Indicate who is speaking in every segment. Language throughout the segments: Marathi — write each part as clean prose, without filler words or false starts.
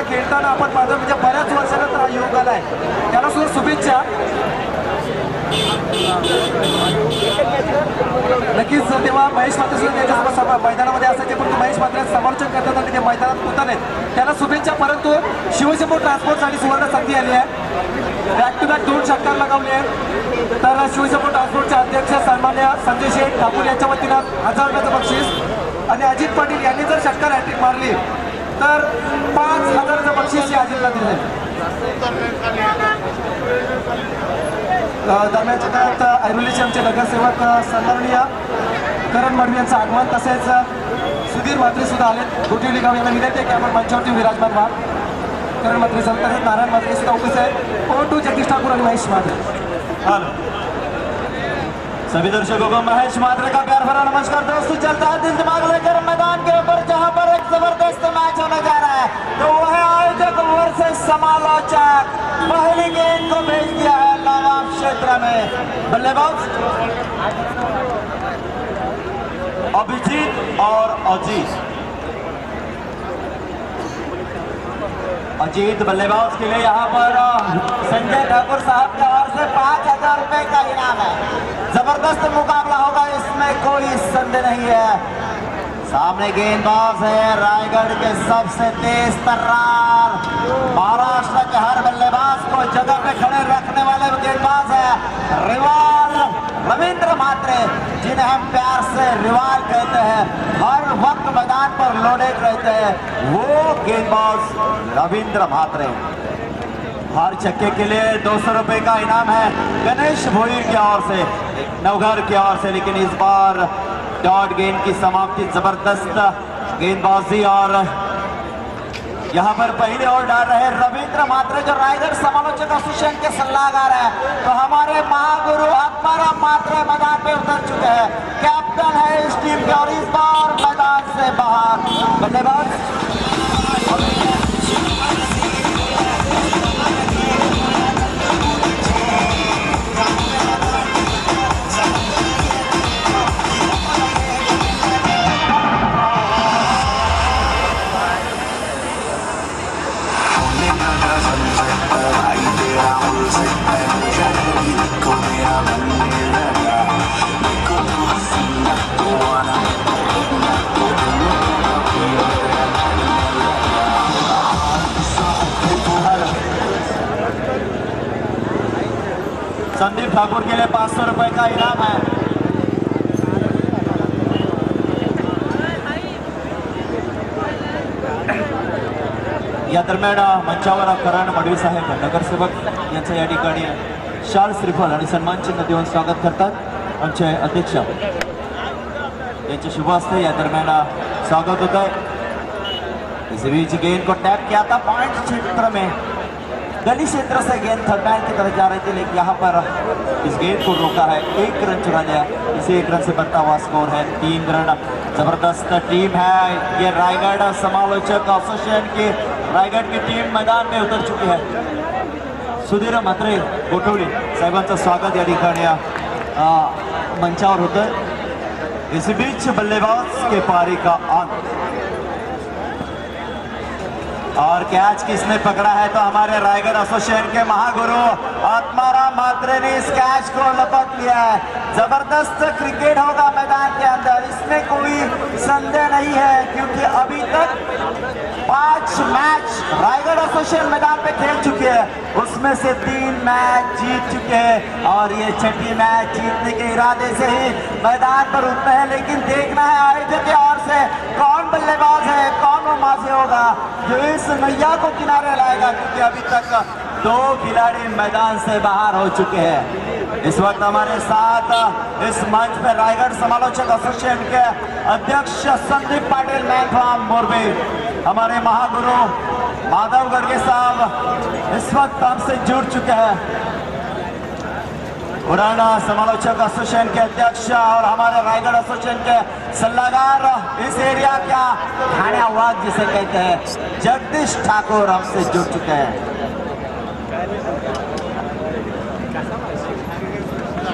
Speaker 1: खेळताना आपण पाहतो, म्हणजे बऱ्याच वर्षानंतर हा योग आलाय, त्याला सुद्धा शुभेच्छा. नक्कीच तेव्हा महेश मात्रे सुद्धा त्याच्यासोबत मैदानामध्ये असायचे, परंतु महेश मात्रे समालोचन करताना ते मैदानात उतरले, त्याला शुभेच्छा. परंतु शिवशंभू ट्रान्सपोर्टसाठी सुवर्ण संधी आली आहे, बॅक टू बॅक 2 षटकार लगावले आहेत. तर शिवशंभू ट्रान्सपोर्टचे अध्यक्ष सन्मान्य संजय शेठ ठाकूर यांच्या वतीनं 1000 रुपयाचं बक्षीस आणि अजित पाटील यांनी जर षटकार हॅट्रिक मारली तर 5000चं बक्षीस या अजितला दिले. दरम्यानच्या काळात ऐरोलीचे आमचे नगरसेवक सन्माननीय करण मडवी यांचं आगमन, तसेच सुधीर म्हात्रे सुद्धा आले. गोटिवली गाव यांना विनंती आहे की आपण मंचावरती विराजमान व्हा. करण म्हात्रे सर, तसेच नारायण म्हात्रे सुद्धा उपस्थित आहे. O2 जगदीश ठाकूर आणि महेश म्हात्रे.
Speaker 2: सभी दर्शकों को महेश मात्रे का प्यार भरा नमस्कार. दोस्तों, चलता है दिल दिमाग लेकर मैदान के ऊपर, जहां पर एक जबरदस्त मैच होने जा रहा है, तो वह है आयोजक वर्सेस समालोचक. पहली गेंद को भेज दिया है नवाब क्षेत्र में. बल्लेबाज अभिजीत और अजीत. अजीत बल्लेबाज के लिए यहाँ पर संजय ठाकुर साहब की ओर से 5000 रुपए का इनाम है. जबरदस्त मुकाबला होगा, इसमें कोई संदेह नहीं है. सामने गेंदबाज है रायगढ़ के सबसे तेज तर्रार, महाराष्ट्र के हर बल्लेबाज को जगह पे खड़े रखने वाले गेंदबाज है रिवाल रविंद्र म्हात्रे, जिन्हें हम प्यार से रिवाल कहते हैं. हर वक्त मैदान पर लोडेड रहते हैं, वो गेंदबाज रविंद्र म्हात्रे. हर छक्के के लिए 200 रुपए का इनाम है गणेश भोई की ओर से, नवघर की ओर से. लेकिन इस बार डॉट गेंद की समाप्ति, जबरदस्त गेंदबाजी, और यहाँ पर पहले और डाल रहे रविंद्र म्हात्रे, जो रायगढ़ समालोचक एसोसिएशन के सलाहकार है. तो हमारे महागुरु आत्माराम म्हात्रे मैदान पे उतर चुके हैं, कैप्टन है इस टीम के, और इस बार मैदान से बाहर. बल्लेबाज संदीप ठाकुर के लिए 500 रुपए का इनाम है. या दरम्यान मंचावर करण मडवी साहेब नगरसेवक यांचं या ठिकाणी शाल श्रीफल आणि सन्मान चिन्ह देऊन स्वागत करतात. आमचे अध्यक्ष यांचे शुभ हस्ते या दरम्यान स्वागत होत है. इस बीच गेंद को टैप किया था पॉइंट क्षेत्र में, गली क्षेत्र से गेंद थर्ड मैन की तरफ जा रही थी, लेकिन यहाँ पर इस गेंद को रोका है, 1 रन चुरा दिया. इसे 1 रन से बढ़ता हुआ स्कोर है 3 रन. जबरदस्त टीम है ये रायगढ़ समालोचक एसोसिएशन की. रायगढ़ की टीम मैदान में उतर चुकी है. सुधीर म्हात्रे गोठवली साहेबांचं स्वागत या ठिकाणी मंचावर होतं. इस बीच बल्लेबाज के पारी का अंत, और कैच किसने पकड़ा है, तो हमारे रायगढ़ एसोसिएशन के महागुरु आत्माराम म्हात्रे ने इस कैच को लपक लिया है. जबरदस्त क्रिकेट होगा मैदान के अंदर, इसमें कोई संदेह नहीं है, क्योंकि अभी तक 5 मैच रायगढ़ एसोसिएशन मैदान पे खेल चुके हैं, उसमें से 3 मैच जीत चुके हैं, और ये 6ठी मैच जीतने के इरादे से ही मैदान पर उतरे हैं. लेकिन देखना है आयोजक की ओर से कौन बल्लेबाज है, कौन वो माजी होगा जो इस नैया को किनारे लाएगा, क्योंकि अभी तक 2 खिलाड़ी मैदान से बाहर हो चुके हैं. इस वक्त हमारे साथ इस मंच पर रायगढ़ समालोचक एसोसिएशन के अध्यक्ष संदीप पाटिल मैन फ्रॉम मोरबी, हमारे महागुरु माधव गर्गे साहब इस वक्त हमसे जुड़ चुके हैं. पुराना समालोचक एसोसिएशन के अध्यक्ष और हमारे रायगढ़ एसोसिएशन के सलाहकार, इस एरिया का खाना वाग जिसे कहते हैं, जगदीश ठाकुर हमसे जुड़ चुके हैं.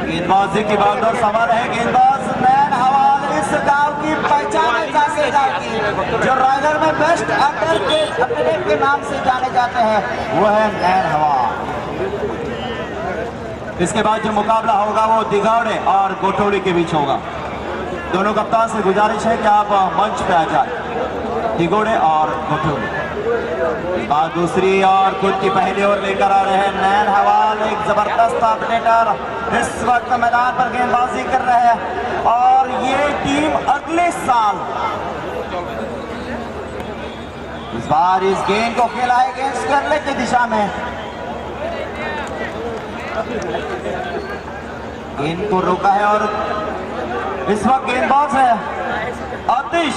Speaker 2: गेंदबाजी की बागडोर संभाल है गेंदबाज नैन हवाल. इस गांव की पहचान है, जाके गांव की, जो रायगढ़ में बेस्ट अटेंडेंट के नाम से जाने जाते हैं, वो है नैन हवा।
Speaker 1: इसके बाद जो मुकाबला होगा वो दिगावड़े और गोटोली के बीच होगा। दोनों कप्तान से गुजारिश है कि आप मंच पे आ जाए, दिगोड़े और गोटोली। बात दूसरी और खुद की पहली ओर लेकर आ रहे हैं नैन हवाल, एक जबरदस्त ऑपरेटर इस वक्त मैदान पर गेंदबाजी कर रहे हैं और ये टीम अगले साल इस बार इस गेंद को खेला है गेंद स्क्वायर की दिशा में। गेंद को रोका है और इस वक्त गेंदबाज है Atish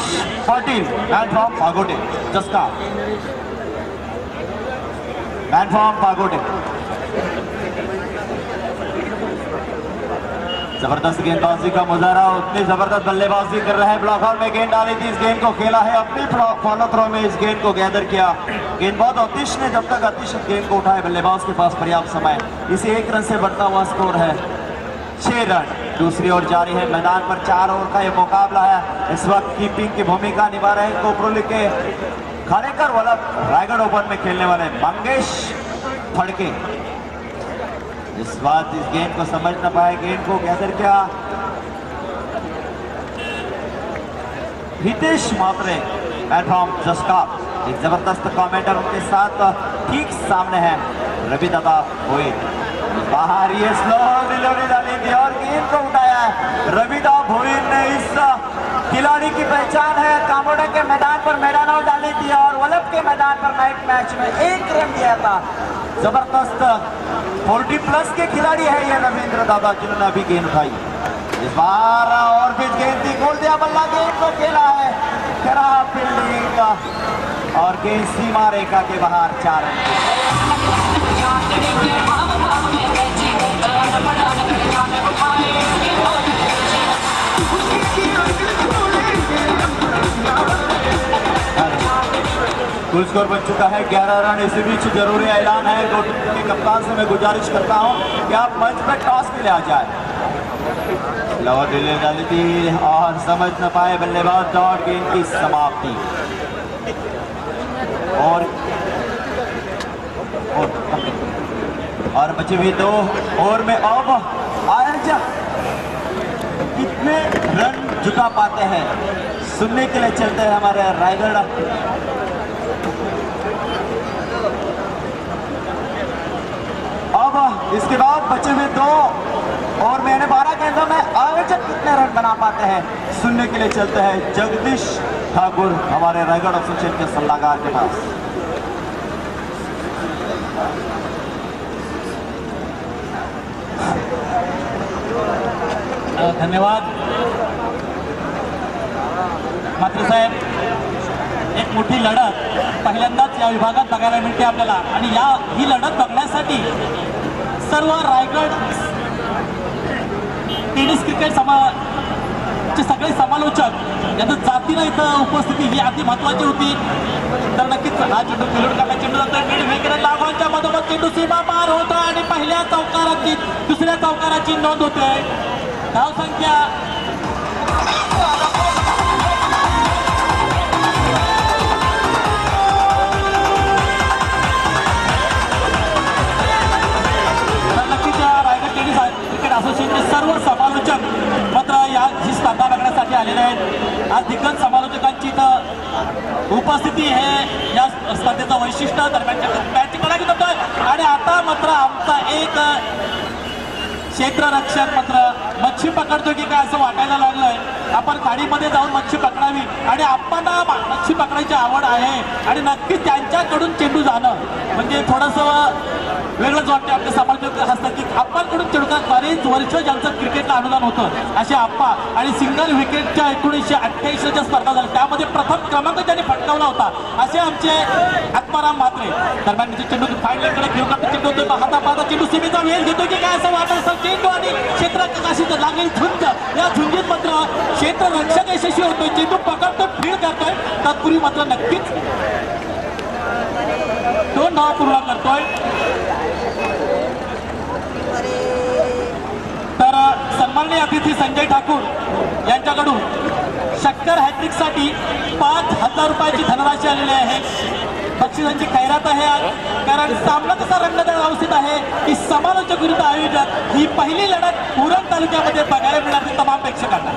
Speaker 1: Patil, man from Phagote, Jaska man from Phagote. जबरदस्त गेंदबाजी का मुजाहरा, उतनी जबरदस्त बल्लेबाजी कर रहे हैं। ब्लॉक आउट में गेंद डाली थी, इस गेंद को खेला है, अपनी फॉलो थ्रो में इस गेंद को गैदर किया गेंदबाज आतिश ने। जब तक आतिश गेंद को उठाए, बल्लेबाज के पास पर्याप्त समय, इसे 1 रन से बढ़ता हुआ स्कोर है 6 रन। दूसरी ओर जारी है, मैदान पर 4 ओवर का ये मुकाबला है। इस वक्त कीपिंग की भूमिका निभा रहे कोपरोली के खानेकर वाला रायगढ़ ओपन में खेलने वाले मंगेश फड़के। इस बात इस गेंद को समझ न पाए, गेंद को गैदर किया हितेश मात्रे, मैन फ्रॉम जस्का। एक जबरदस्त कमेंटर उनके साथ ठीक सामने है रवि दादा हुए बाहर, ये स्लो डिलीवरी डाली थी और गेंद को उठाया है रविदा भोईर ने। इस खिलाड़ी की पहचान है, कामोड़ा के मैदान पर मैदान आउट डाली थी और वल्लभ के मैदान पर नाइट मैच में 1 रन दिया था। जबरदस्त 40+ के खिलाड़ी है ये रविंद्र दादा, जिन्होंने अभी गेंद उठाई। इस बार और भी गेंद थी, खोल दिया बल्ला, गेंद को खेला है, खराब फील्डिंग और गेंद सीमा रेखा के बाहर 4 रन। फुल स्कोर बन चुका है 11 रन। इसी बीच जरूरी ऐलान है गोटोली के कप्तान से मैं गुजारिश करता हूं कि आप मंच पर टॉस के लिए आ जाए। लवा डिले डाली थी और समझ न पाए बल्लेबाज, डॉट गेंद की समाप्ति। और बचे हुए 2 ओवर में अब आज कितने रन जुटा पाते हैं, सुनने के लिए चलते हैं हमारे रायगढ़। अब इसके बाद बचे हुए 2 और मैंने 12 गेंदों में आयोजक कितने रन बना पाते हैं, सुनने के लिए चलते हैं जगदीश ठाकुर हमारे रायगढ़ एसोसिएशन के सलाहकार के पास।
Speaker 3: धन्यवाद मात्र साहेब, एक मोठी लढत पहिल्यांदाच या विभागात बघायला मिळते आपल्याला आणि ही लढत बघण्यासाठी सर्व रायगड टेनिस क्रिकेट चे सगळे समालोचक यांचं जातीनं इथं उपस्थिती ही अति महत्वाची होती। तर नक्कीच हा चेंडू फिल्ड करला, चेंडू जातोय मिड विकेट लाभांच्या मधोमध, चेंडू सीमा पार होतो आणि पहिल्या चौकाराची दुसऱ्या चौकाराची नोंद होते। धाव संख्या असोसिएशनचे सर्व समालोचक मात्र ही स्पर्धा बघण्यासाठी आलेले आहेत। आज दिग्गज समालोचकांची इथं उपस्थिती हे या स्पर्धेचं वैशिष्ट्य दरम्यानच्या मॅच कडा घेत होतोय आणि आता मात्र आमचा एक क्षेत्ररक्षक मात्र मच्छी पकडतो की काय असं वाटायला लागलंय। आपण खाडीमध्ये जाऊन मच्छी पकडावी आणि आपल्याला मच्छी पकडायची आवड आहे आणि नक्कीच त्यांच्याकडून चेंडू जाणं म्हणजे थोडंसं वेगळंच वाटतं। आपले समालोचक असतात की आप्पांकडून चेंडू, बरेच वर्ष ज्यांचं क्रिकेटला अनुदान होतं असे आप्पा आणि सिंगल विकेटच्या 1988च्या स्पर्धा झाल्या त्यामध्ये प्रथम क्रमांक त्यांनी पटकावला होता असे आमचे आत्माराम म्हात्रे। दरम्यान चेंडू फाईनलकडे घेऊन जातो, चेंडू होतो हाता पाहता, चेंडू सीमेचा वेळ घेतो की काय असं वाटत असतं। चेंडू आणि क्षेत्ररक्षकाशी लागलेली झुंज, या झुंजीत मात्र क्षेत्ररक्षक यशस्वी होतोय, चेंडू पकडतो, फील्ड करतोय, तत्पूर्वी मात्र नक्कीच 2 धावा पूर्ण करतोय। तर सन्माननीय अतिथी संजय ठाकूर यांच्याकडून शक्कर हॅट्रिकसाठी 5,000 रुपयाची धनराशी आलेली आहे. बक्षिसांची खैरात आहे आज, कारण सामना तसा रंगतदार अवस्थेत आहे की समालोचक विरुद्ध आयोजक ही पहिली लढत उरण तालुक्यामध्ये बघायला मिळाली तमाम प्रेक्षकांना.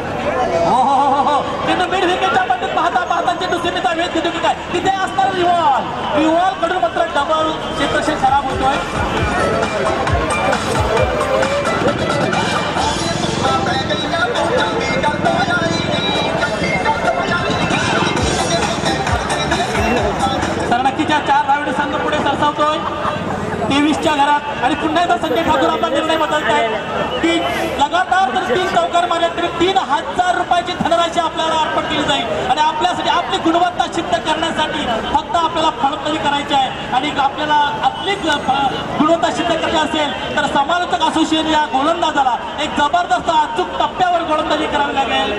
Speaker 3: हो चेंडू मिड विकेटच्या पद्धत पाहता चेंडू सेमीचा वेध घेतो की काय, तिथे असणार रिव्हॉल्व कडून मात्र डबल क्षेत्रक्षण खराब होतोय. तर नक्कीच्या 4 धावेने संघ पुढे सरसावतोय 23च्या घरात. आणि पुन्हा एकदा संजय ठाकूर आपला निर्णय बदलत आहे की लगातार जर 3 चौकार मारले तरी 3,000 रुपयाची धनराशी आपल्याला अर्पण केली जाईल. आणि आपल्यासाठी आपली गुणवत्ता सिद्ध करण्यासाठी फक्त आपल्याला फलंदाजी करायची आहे. आणि आपल्याला आपली गुणवत्ता सिद्ध करायची असेल तर समालोचक असोसिएशन या गोलंदाजाला एक जबरदस्त अचूक टप्प्यावर गोलंदाजी करावी लागेल.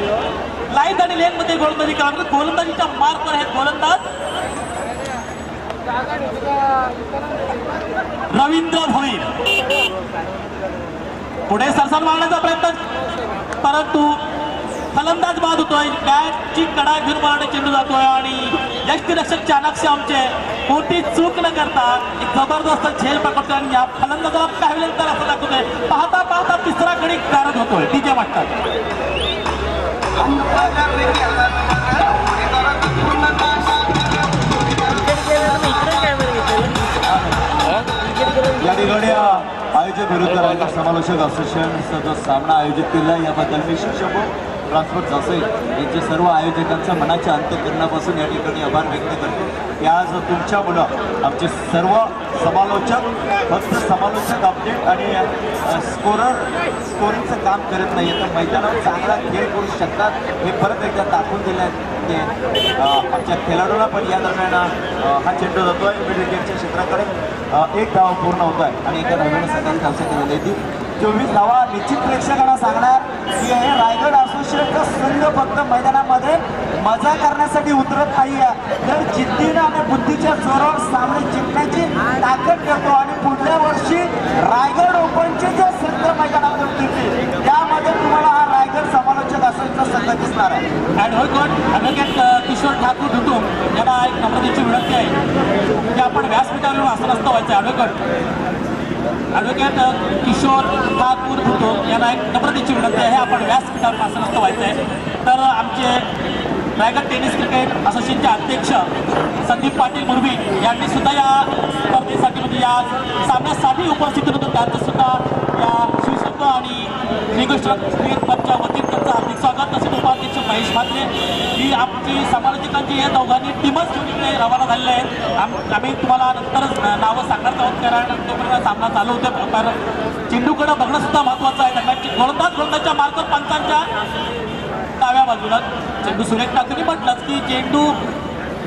Speaker 3: लाईन आणि लेन मध्ये गोलंदाजी करावी लागेल. गोलंदाजीच्या मार्कवर आहेत गोलंदाज रवींद्र भोईर. पुढे सरसाल मारण्याचा प्रयत्न, परंतु फलंदाज बाद होतोय. बॅटची कडा घेऊन मारणे चेंडू जातोय आणि यष्टीरक्षक चाणक्य आमचे मोठी चूक न करता एक जबरदस्त झेल पकडतोय आणि या फलंदाजाला पॅव्हलियन असं दाखवतोय. पाहता तिसरा गडी कारत होतोय. डीजे म्हणतात
Speaker 1: या ठिकाणी आयोजक विरुद्ध रायगड समालोचक असोसिएशनचा जो सामना आयोजित केला याबद्दल मी शिक्षक ट्रान्सपोर्ट असेल यांचे सर्व आयोजकांचा मनाच्या अंतःकरणापासून या ठिकाणी आभार व्यक्त करतो की आज तुमच्यामुळं आमचे सर्व समालोचक फक्त समालोचक अपडेट आणि स्कोरिंगचं काम करत नाही तर मैदानावर चांगला खेळ करू शकतात हे परत एकदा दाखवून दिलं आहे. ते आमच्या खेळाडूंना पण या दरम्यान हा चेंडू जातो आहे मिड विकेटच्या क्षेत्राकडे. 1 धाव पूर्ण होत आहे आणि एका धाव्याने सकाळी धावसा केलेली आहे ती 24 धावा. निश्चित प्रेक्षकांना सांगणार की हे रायगड असोसिएशनचा संघ फक्त मैदानामध्ये मजा करण्यासाठी उतरत नाही आहे, तर जिद्दीनं आणि बुद्धीच्या जोरावर सामने जिंकण्याची ताकद करतो. आणि पुढल्या वर्षी रायगड ओपनचे जे संघ मैदानात उतरतील त्यामध्ये तुम्हाला हा रायगड समालोचक असोसिएशनचा संघ दिसणार आहे.
Speaker 3: ॲडव्होकेट किशोर ठाकूर धुतूम यांना एक नम्रतेची विनंती आहे की आपण व्यासपीठावरून आसनस्थ व्हायचं. ॲडव्होकेट किशोर ठाकूर धुतूम यांना एक नम्रतेची विनंती आहे, आपण व्यासपीठावरून आसनस्थ व्हायचं आहे. तर आमचे रायगड टेनिस क्रिकेट असोसिएशनचे अध्यक्ष संदीप पाटील मुरबी यांनी सुद्धा या स्पर्धेसाठी म्हणजे या सामन्यासाठी उपस्थित होतो. त्यांचं सुद्धा या शिवसंघ आणि निगोष्ट क्रिकेट क्लबच्या वतीने त्यांचं हार्दिक स्वागत. तसेच उपाध्यक्ष महेश म्हात्रे ही आमची समालोचकांची या दोघांनी टीमच घेऊन इकडे रवाना झालेले आहेत. आम्ही तुम्हाला नंतरच नावं सांगणार आहोत कारण तोपर्यंत सामना चालू होते. कारण चेंडूकडे बघणं सुद्धा महत्त्वाचं आहे. दरम्यान गोलंदाजच्या मार्कवर पंचांच्या डाव्या बाजूला चेंडू सुरेश ठाकूरनी म्हटलंच की चेंडू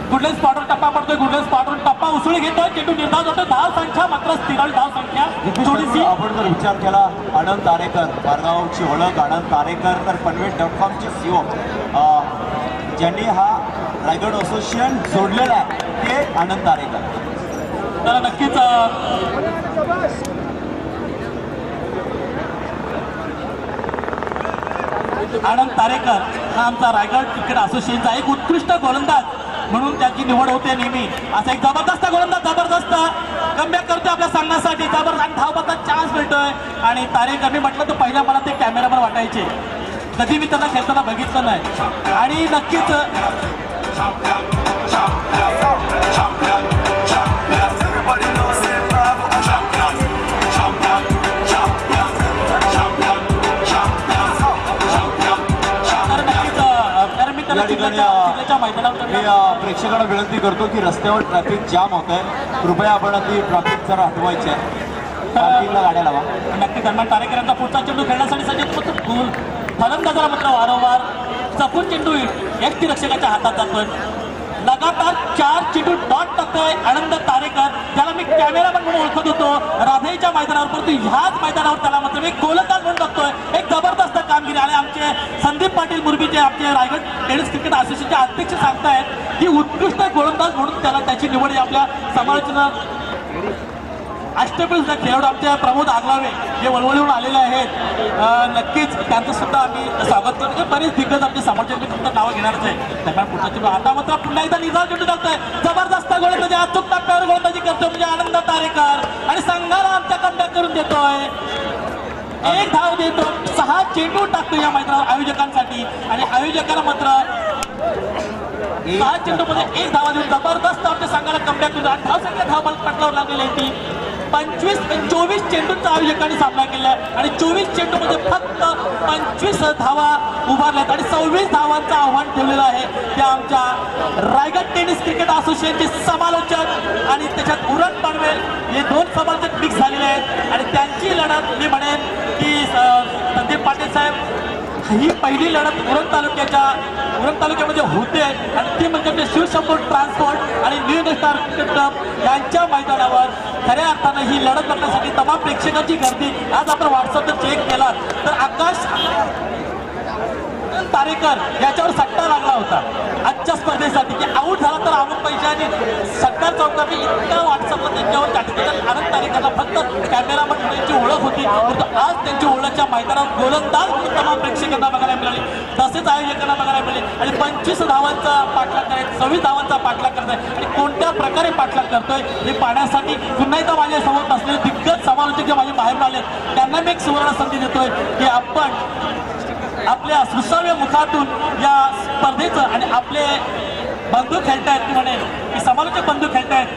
Speaker 3: गुडलेन स्पॉटवर टप्पा पडतोय. गुडलेन स्पॉटवर टप्पा उसळी घेतोय. चेंडू निर्धाव होतोय. धाव संख्या मात्र स्थिर धाव संख्या थोडीशी.
Speaker 1: आपण जर विचार केला आनंद तारेकर पारगावची ओळख आनंद तारेकर तर पनवेल.comचे CEO ज्यांनी हा रायगड असोसिएशन जोडलेला आहे ते आनंद तारेकर.
Speaker 3: तर नक्कीच आनंद तारेकर हा आमचा रायगड क्रिकेट असोसिएशनचा एक उत्कृष्ट गोलंदाज म्हणून त्याची निवड होते नेहमी. असा एक जबरदस्त गोलंदाज जबरदस्त कमबॅक करतोय आपल्या संघासाठी. जबरदस्त आणि धावबाचा चान्स मिळतोय. आणि तारेकरने म्हटलं तर पहिल्या मला ते कॅमेरावर वाटायचे, कधी मी त्यांना खेळताना बघितलं नाही. आणि नक्कीच
Speaker 1: प्रेक्षकांना विनंती करतो की रस्त्यावर ट्रॅफिक जाम होत आहे, कृपया आपण ती ट्रॅफिक जरा हटवायची आहे. पार्किंगला गाड्या लावा.
Speaker 3: नक्की दरम्यान तारेकरांचा पुढचा चेंडू खेळण्यासाठी सज्ज. फलंदाजाला मात्र वारंवार चपून चेंडू यष्टीरक्षकाच्या हातात जातोय. लगातार 4 चेंडू डॉट टाकतोय आनंद तारेकर, ज्याला मी कॅमेरामन म्हणून ओळखत होतो राधेच्या मैदानावर, परंतु ह्याच मैदानावर त्याला मात्र मी गोलंदाज म्हणून बघतोय. एक जबरदस्त कामगिरी. आणि आमचे संदीप पाटील मुरबीचे आमचे रायगड टेनिस क्रिकेट असोसिएशनचे अध्यक्ष सांगतायत की उत्कृष्ट गोलंदाज म्हणून त्याला त्याची निवड आपल्या समालोचना अष्टपैलू सुद्धा खेळाडू आमच्या प्रमोद आगलावे जे वळवळीहून आलेले आहेत, नक्कीच त्यांचं सुद्धा आम्ही स्वागत करतो. म्हणजे बरेच दिग्गज आमचे समोरचे मी तुमचं नावं घेणारच आहे. दरम्यान पुढचा चेंडू आता मात्र पुन्हा एकदा निजाम चेंडू टाकतोय. जबरदस्त गोलंदाजी, अचूक टप्प्यावर गोलंदाजी करतोय म्हणजे आनंद तारेकर आणि संघाला आमच्या कमबॅक करून देतोय. एक धाव देतो, 6 चेंडू टाकतो या मैदानावर आयोजकांसाठी आणि आयोजकांना मात्र 6 चेंडूमध्ये 1 धावा देऊन जबरदस्त आमच्या संघाला कमबॅक करून धावसंख्या धाव पटलावर लागलेली आहे ती 24 चेंडूंचा आयोजकांनी सामना केला आणि 24 चेंडूमध्ये फक्त 25 धावा उभारल्यात आणि 26 धावांचं आव्हान ठेवलेलं आहे. त्या आमच्या रायगड टेनिस क्रिकेट असोसिएशनचे समालोचक आणि त्याच्यात उरण पनवेल हे 2 समालोचक फिक्स झालेले आहेत आणि त्यांची लढत मी म्हणेन की संदीप पाटील साहेब ही पहिली लढत उरण तालुक्यामध्ये होते आणि ती म्हणजे शिवशंभू ट्रान्सपोर्ट आणि न्यू स्टार क्रिकेट क्लब यांच्या मैदानावर खऱ्या अर्थानं ही लढत करण्यासाठी तमाम प्रेक्षकांची गर्दी. आज आपण व्हॉट्सअपवर चेक केला तर आकाश तारेकर याच्यावर सट्टा लागला होता आजच्या स्पर्धेसाठी की आऊट झाला तर अमुक पैशाने सट्टा चौकाने इतका व्हॉट्सअपवर त्यांच्यावर टाकतात. आनंद तारेकरला फक्त कॅमेरामन त्यांची ओळख होती, परंतु आज त्यांची ओळखच्या मैदानात गोलंदाज म्हणून तमाम प्रेक्षकांना बघायला मिळाली, तसेच आयोजकांना बघायला मिळाले आणि 25 धावांचा पाठलाग करायचा, 26 धावांचा पाठलाग करतोय आणि कोणत्या प्रकारे पाठलाग करतोय हे पाहण्यासाठी पुन्हा एकदा माझ्यासोबत असलेले दिग्गज समालोचक जे माझे बाहेर आले त्यांना मी एक सुवर्ण संधी देतोय की आपण आपल्या सुसाव्य मुखातून या स्पर्धेचं आणि आपले बंधू खेळतायत म्हणेन की समालोचक बंधू खेळतायत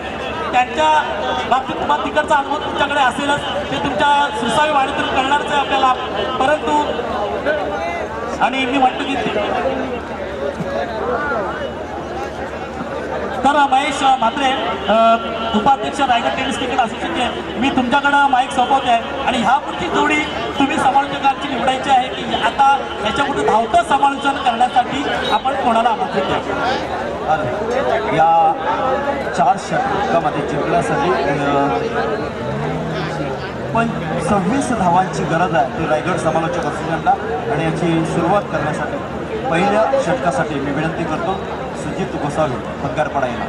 Speaker 3: त्यांच्या बाबतीत तुम्हाला तिकडचा अनुभव तुमच्याकडे असेलच, ते तुमच्या सुसाव्य वाणीतून कळणारच आहे आपल्याला. परंतु आणि मी म्हणतो की तर महेश म्हात्रे उपाध्यक्ष रायगड टेनिस क्रिकेट असोसिएशनचे मी तुमच्याकडं माईक सोपवते आहे आणि ह्या पुढची जोडी तुम्ही समालोचकांची निवडायची आहे की आता याच्यापुढे धावतं समालोचन करण्यासाठी आपण कोणाला आमंत्रित द्या.
Speaker 2: या 4 षटकामध्ये जिंकण्यासाठी 26 धावांची गरज आहे ती रायगड समालोचक असोसिएशनला आणि याची सुरुवात करण्यासाठी पहिल्या षटकासाठी मी विनंती करतो सुजित गोसावी बंगारपाडा येणार.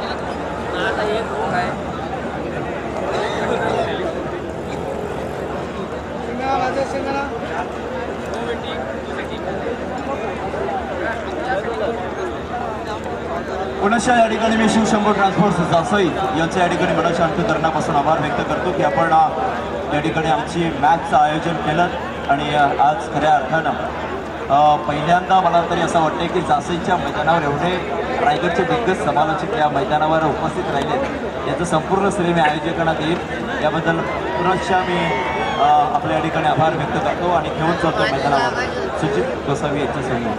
Speaker 2: पुनश्च या ठिकाणी मी शिवशंभू ट्रान्सपोर्ट जासई यांच्या या ठिकाणी मनशांती करण्यापासून आभार व्यक्त करतो की आपण या ठिकाणी आमची मॅचचं आयोजन केलं आणि आज खऱ्या अर्थानं पहिल्यांदा मला तरी असं वाटतं की जासईच्या मैदानावर एवढे रायगडचे दिग्गज समालोचक या मैदानावर उपस्थित राहिले याचं संपूर्ण श्रेय मी आयोजकांना देईल. याबद्दल पुनश्च मी आपल्या या ठिकाणी आभार व्यक्त करतो आणि घेऊन चालतो मैदानावर सुजित गोसावी यांच्या समोर.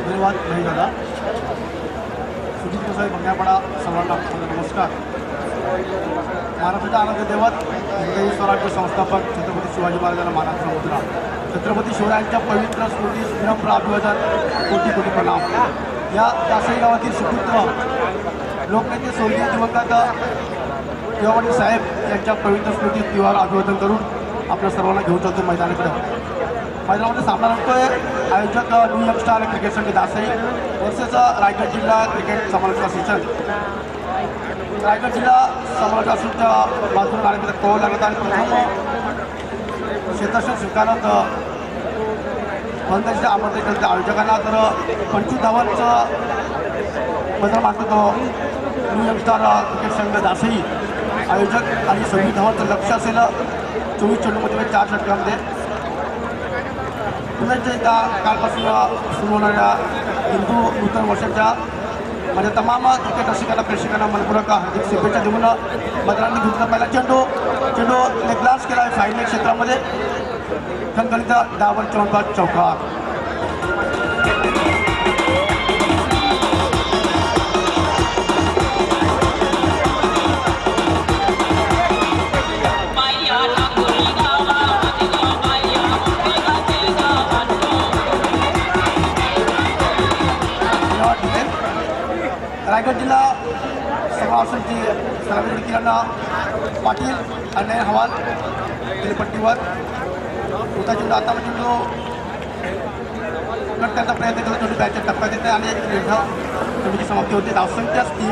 Speaker 4: धन्यवाद नाही दादा. सुजित गोसावी बंगारपाडा सर्वांना नमस्कार. महाराष्ट्राच्या आराध्य दैवत हिंदवी स्वराज्य संस्थापक छत्रपती शिवाजी महाराजांना मानाचा मुद्रा छत्रपती शिवरायांच्या पवित्र स्मृतीस विनम्र अभिवादन, कोटी कोटी प्रणाम. या जासई गावातील सुपुत्र लोकनेते स्वर्गीय दिवंगत देवापाटील साहेब यांच्या पवित्र स्मृतीस दिवार अभिवादन करून आपल्या सर्वांना घेऊन जातो मैदानाकडे. मैदानामध्ये सामना रंगतोय आयोजक न्यू यंगस्टार क्रिकेट संघ जासई वर्सेस रायगड जिल्हा क्रिकेट समालोचक असोसिएशन. रायगड जिल्हा समालोचक असोसिएशनच्या बाजूला नाणेफेक कळवलं लागत आणि प्रथम क्षेत्रक्षण स्वीकारत बंदाच्या आमंत्रित केलं त्या आयोजकांना. तर 25 धावांचं बदल मानतो तो न्यू यंगस्टार क्रिकेट संघ जासई आयोजक आणि 26 धावांचं लक्ष असेल 24 चेंडूमध्ये 4 षटकामध्ये. पुन्हा एकदा कालपासून सुरू होणाऱ्या हिंदू नूतन वर्षाच्या माझ्या तमाम क्रिकेट रसिकांना प्रेक्षकांना मनपूर्वक हार्दिक शुभेच्छा देऊन मैदानाने घेतला पहिला चेंडू ग्लास केला आहे फायनल क्षेत्रामध्ये खणखणीत डावर चौकार. रायगड जिल्हा समालोचनची सर्वांनी किरण पाटील अन्याय हवाल खेळपट्टीवर होता चेंडू आता चेंडू करण्याचा प्रयत्न केला. चेंडू बॅटच्या टप्प्यात येते आणि चेंडूची समाप्ती होते. धावसंख्या 3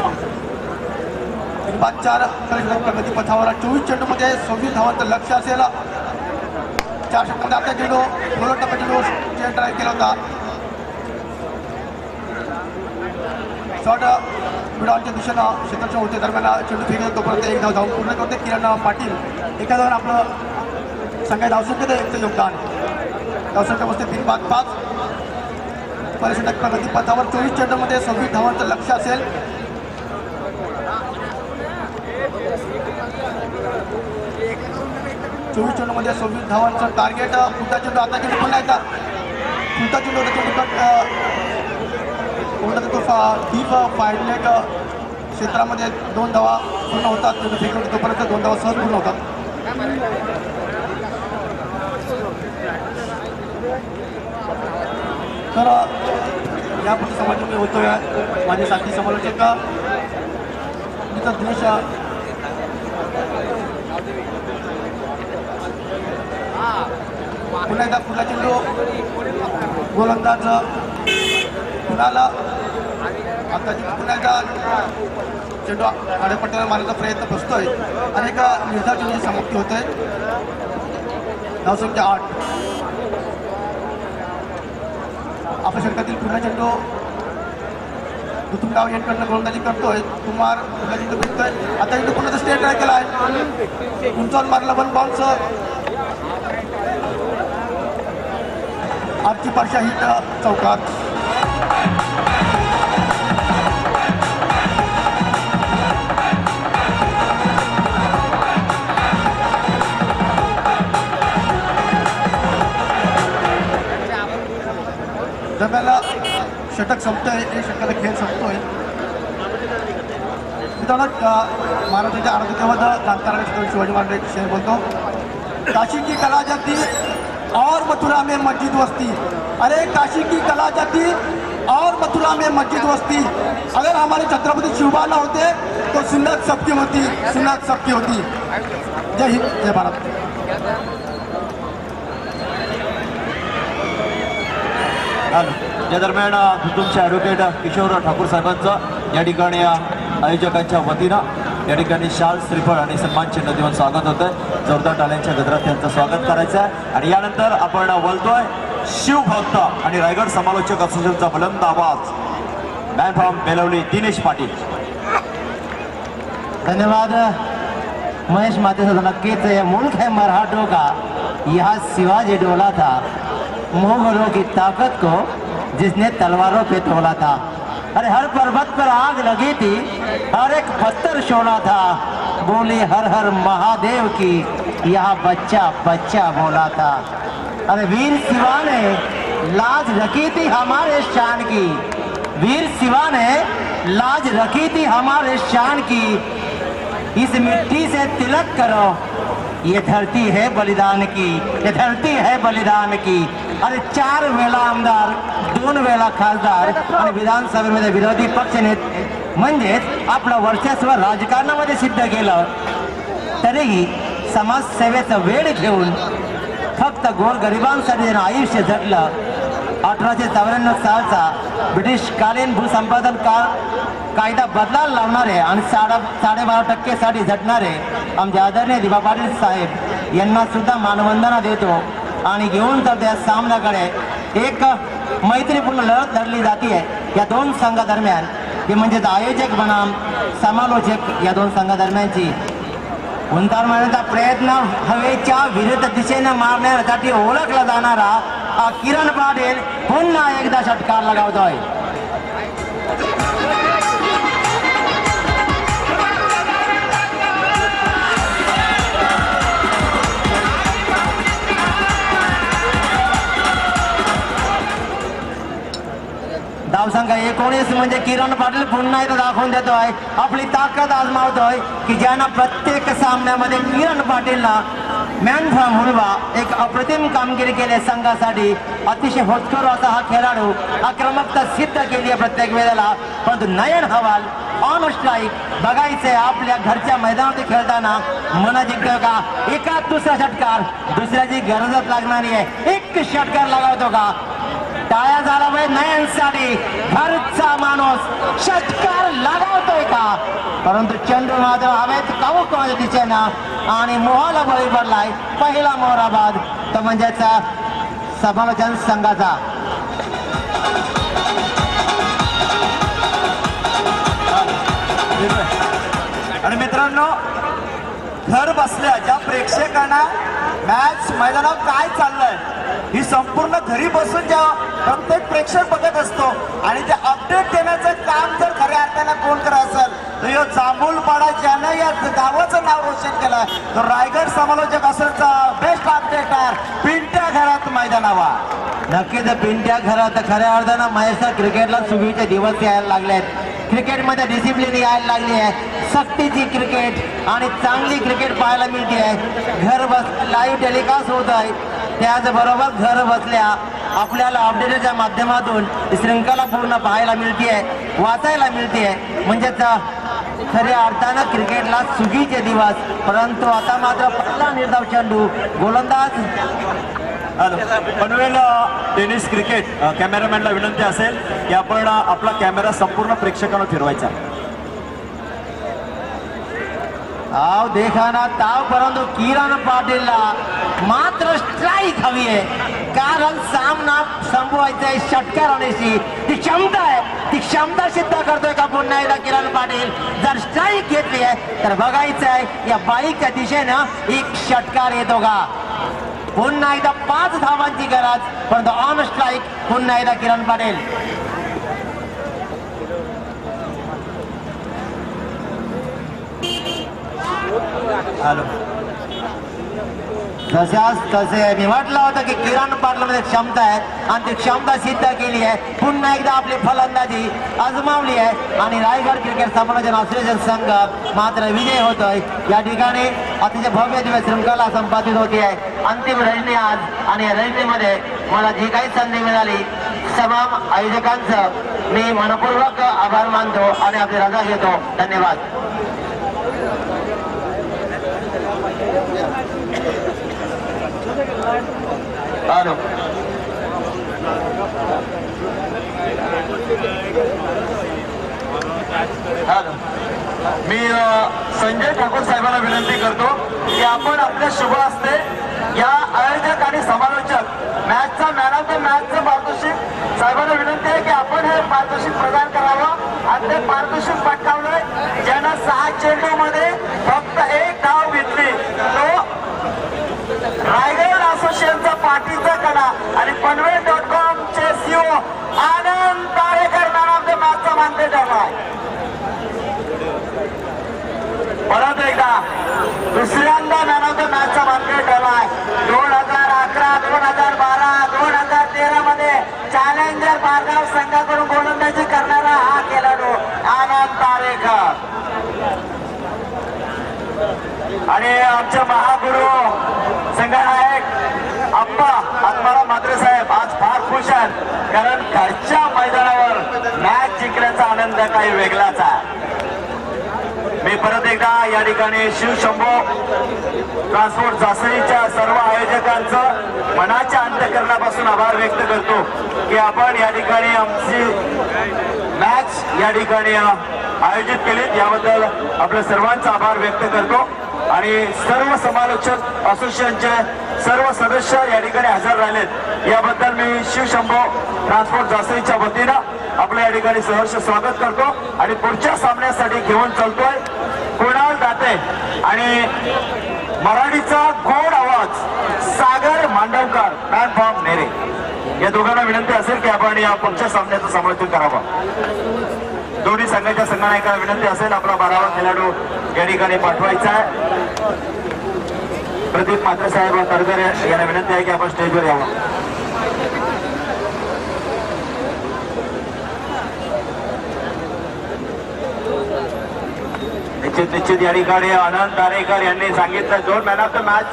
Speaker 4: बाद 4 प्रगती पथावर 24 चेंडूमध्ये 26 धावांचं लक्ष असेल. 4 षटकांमध्ये आता चेंडू बोलत टप्प्यात चेंडू ड्राईव्ह केला होता. शॉट मिडॉनच्या दिशेनं क्षेत्राच्या होते दरम्यान चेंडू फेकत तोपर्यंत एक धाव पूर्ण करते किरण पाटील. एका धावावर आपलं संघात धावसंख्येत एकचं योगदान. धावसंख्या बसते 3 बाद 5. परिषदक प्रगती पथावर 24 चेंडूमध्ये 26 धावांचं लक्ष असेल. 24 चेंडूमध्ये 26 धावांचं टार्गेट. पुढचा चेंडू आता चेंडू पुन्हा येतात. पुढचा चेंडू डीप फायनेट क्षेत्रामध्ये 2 धावा पूर्ण होतात. चेंडू फेकून तोपर्यंत 2 धावा सहज पूर्ण होतात. तर यापुढे समालोचन मी होतोय. माझे साथी समालोचक मित्र दिनेश पुन्हा एकदा पुढला चेंडू गोलंदाज कुणाला आता पुन्हा एकदा चेंडू आडेपट्ट्याला मारण्याचा प्रयत्न बसतोय. अनेक निर्धार चेंडूची समाप्ती होते. धावसंख्या 8. आपल्या षटकातील पुन्हा चेंडू तुमगाव यांकडनं गोलंदाजी करतोय. कुमार पुन्हा चेंडू भेटतोय. आता चेंडू पुन्हा स्टेट ट्राय केला आहे. उंचावून मारला 1 बाउन्स. आजची पारशा हिट चौकात. दरम्यान षटक संपतोय. एक षटकाला खेळ संपतोय. मित्रांनो महाराष्ट्राच्या आरोग्य दैवत क्रांतिकारक छत्रपती शिवाजी महाराज शेर बोलतो. काशी की कला जाती और मथुरा में मस्जिद वस्ती. अरे काशी की कला जाती और मथुरा में मस्जिद वस्ती. अगर हमारे छत्रपति शिवबा ना होते तो सुन्नत सबकी होती. सुन्नत सबकी होती. जय हिंद जय भारत.
Speaker 2: या दरम्यान तुमचे ॲडव्होकेट किशोर ठाकूर साहेबांचं या ठिकाणी आयोजकांच्या वतीनं या ठिकाणी शाल श्रीफळ आणि सन्मान चिन्ह देऊन स्वागत होतं. जोरदार टाळ्यांच्या गजरात त्यांचं स्वागत करायचं आहे. आणि यानंतर आपण बोलतोय शिवभक्त आणि रायगड समालोचक असोसिएशनचा बुलंद आवाज मॅन फ्रॉम बेलवली दिनेश पाटील.
Speaker 5: धन्यवाद महेश माते साहब. नक्कीच ये मुल्क है मराठों का. यहाँ शिवाजी डोला था. मुगलों की ताकत को जिसने तलवारों पे तोला था. अरे हर पर्वत पर आग लगी थी. हर एक पत्थर शोला था. बोली हर हर महादेव की. यहाँ बच्चा बच्चा बोला था. अरे वीर शिवा ने लाज रखी थी हमारे शान की. वीर शिवा ने लाज रखी थी हमारे शान की. इस मिट्टी से तिलक करो. ये धरती है बलिदान की. ये धरती है बलिदान की. अरे 4 वेळा आमदार 2 वेळा खासदार आणि विधानसभेमध्ये विरोधी पक्ष नेते म्हणजेच आपलं वर्चस्व राजकारणामध्ये सिद्ध केलं. तरीही समाजसेवेचा वेळ घेऊन फक्त गोरगरिबांसाठी आयुष्य जगलं. 1894 सालचा ब्रिटिशकालीन भूसंपादन कायदा बदलायला लावणारे आणि 12.5% साठी झटणारे आमचे आदरणीय दिबा पाटील साहेब यांना सुद्धा मानवंदना देतो. आणि घेऊन तर त्या सामन्याकडे एक मैत्रीपूर्ण लढत धरली जाते या 2 संघादरम्यान. ते म्हणजेच आयोजक बनाम समालोचक या 2 संघादरम्यानची उंचावर मारण्याचा प्रयत्न हवेच्या विरुद्ध दिशेने मारण्यासाठी ओळखला जाणारा किरण पाटील पुन्हा एकदा षटकार लगावतोय. धावसंख्या 19 म्हणजे किरण पाटील पुन्हा एकदा दाखवून देतोय आपली ताकद आजमावतोय की ज्यांना प्रत्येक सामन्यामध्ये किरण पाटीलला मॅन फ्रॉम हुलवा एक अप्रतिम कामगिरी केली संघासाठी. अतिशय होतकरू असा हा खेळाडू आक्रमकता सिद्ध केली आहे प्रत्येक वेळेला. परंतु नयन हवाल ऑन स्ट्राईक बघायचंय आपल्या घरच्या मैदानावरती खेळताना मन जिंकतो का. एका दुसरा षटकार दुसऱ्याची गरजच लागणारी आहे. एक षटकार लगावतो का. टाळ्या झाला पाहिजे नयनसाठी. घरचा माणूस षटकार लगावतोय का. परंतु चेंडू मात्र हवेत कवकवत दिशेनं आणि मोहाला बळी पडलाय पहिला मोहरा बाद तो म्हणजेच समालोचन संघाचा.
Speaker 2: आणि मित्रांनो, घर बसल्या ज्या प्रेक्षकांना मॅच मैदानावर काय चाललंय ही संपूर्ण घरी बसून ज्या प्रत्येक प्रेक्षक बघत असतो आणि ते अपडेट देण्याचं काम जर खऱ्या अर्थानं कोण करत असेल तर ह्यो जांभूलपाडा ज्यानं या गावाचं नाव रोशन केलं तो रायगड समालोचक असेल बेस्ट अपडेटर पिंट्या घरात मैदानावर.
Speaker 5: नक्कीच पिंट्या घरात खऱ्या अर्थानं महेशचा क्रिकेटला सुगीचे दिवस यायला लागलेत. क्रिकेटमध्ये डिसिप्लिन यायला लागली आहे, सक्तीची क्रिकेट आणि चांगली क्रिकेट पाहायला मिळते आहे. घर बस लाईव्ह टेलिकास्ट होत आहे, त्याचबरोबर घर बसल्या आपल्याला अपडेटच्या माध्यमातून श्रृंखला पूर्ण पाहायला मिळते आहे, वाचायला मिळते आहे. म्हणजेच खऱ्या अर्थानं क्रिकेटला सुगीचे दिवस. परंतु आता मात्र पहिला निर्धाव चेंडू गोलंदाज
Speaker 2: पनवेल टेनिस क्रिकेट कॅमेरामॅनला विनंती असेल की आपण आपला कॅमेरा संपूर्ण प्रेक्षकांना फिरवायचा.
Speaker 5: आव देखाना ताव, परंतु किरण पाटीलला मात्र स्ट्राईक हवी आहे, कारण सामना संपवायचा आहे षटकारानेशी. ती क्षमता आहे, ती क्षमता सिद्ध करतोय का पुन्हा एकदा किरण पाटील. जर स्ट्राईक घेतली आहे तर बघायचं आहे या बाईकच्या दिशेनं एक षटकार येतो का. पुन्हा एकदा 5 धावांची गरज, परंतु ऑन स्ट्राईक पुन्हा एकदा किरण पाटील. जशाच तसे मी म्हटलं होतं की किरण पाटलामध्ये क्षमता आहे आणि ती क्षमता सिद्ध केली आहे. पुन्हा एकदा आपली फलंदाजी आजमावली आहे आणि रायगड क्रिकेट समालोचन असोसिएशन संघ मात्र विजय होतोय. या ठिकाणी अतिशय भव्य दिवस श्रृंखला संपादित होती आहे. अंतिम रजनी आज, आणि या रजनीमध्ये मला जी काही संधी मिळाली तमाम आयोजकांचं मी मनपूर्वक आभार मानतो आणि आपली रजा घेतो. धन्यवाद.
Speaker 1: हॅलो, हॅलो, मी संजय ठाकूर साहेबांना विनंती करतो की आपण आपल्या शुभ हस्ते या आयोजक आणि समालोचक मॅचचा मॅन ऑफ द मॅचचं पारितोषिक साहेबांना विनंती आहे की आपण हे पारितोषिक प्रदान करावं. आणि ते पारितोषिक पटकावलंय ज्यानं 6 चेंडूमध्ये फक्त 1 धाव घेतली, तो रायगड असोसिएशनचा पाठीचा कडा आणि पनवेल.com चे CO Anand Tarekar man of the मॅचचा मानकरी ठरलाय. परत एकदा दुसऱ्यांदा मॅन ऑफ द मॅचचा मानकरी ठरलाय. 2011, 2012, 2013 मध्ये चॅलेंजर बारगाव संघाकडून गोलंदाजी करणारा हा खेळाडू आनंद तारेकर. आणि आमचे महागुरु संघनायक अप्पा आत्माराम म्हात्रे साहेब आज फार खुश आहेत, कारण घरच्या मैदानावर मॅच जिंकण्याचा आनंद काही वेगळाच आहे. मी परत एकदा या ठिकाणी शिवशंभो ट्रान्सपोर्ट जासरीच्या सर्व आयोजकांचं मनाच्या अंतःकरणापासून आभार व्यक्त करतो की आपण या ठिकाणी आमची मॅच या ठिकाणी आयोजित केलीत, याबद्दल आपल्या सर्वांचा आभार व्यक्त करतो. आणि सर्व समालोचक असोसिएशनचे सर्व सदस्य या ठिकाणी हजर राहिलेत, याबद्दल मी शिवशंभो ट्रान्सपोर्ट जासरीच्या वतीनं आपलं या ठिकाणी सहर्ष स्वागत करतो. आणि पुढच्या सामन्यासाठी घेऊन चालतोय कुणाल दाते आणि मराठीचा गोड आवाज सागर मांडवकर मॅन फ्रॉम नेरे. या दोघांना विनंती असेल की आपण या पुढच्या सामन्याचं समालोचन करावं. दोन्ही संघाच्या संघनायकांना विनंती असेल आपला 12वा खेळाडू या ठिकाणी पाठवायचा आहे. प्रदीप म्हात्रे साहेब तरगर यांना विनंती आहे की आपण स्टेजवर यावं. निश्चित या ठिकाणी आनंद तारेकर यांनी सांगितलं 2 मॅन ऑफ द मॅच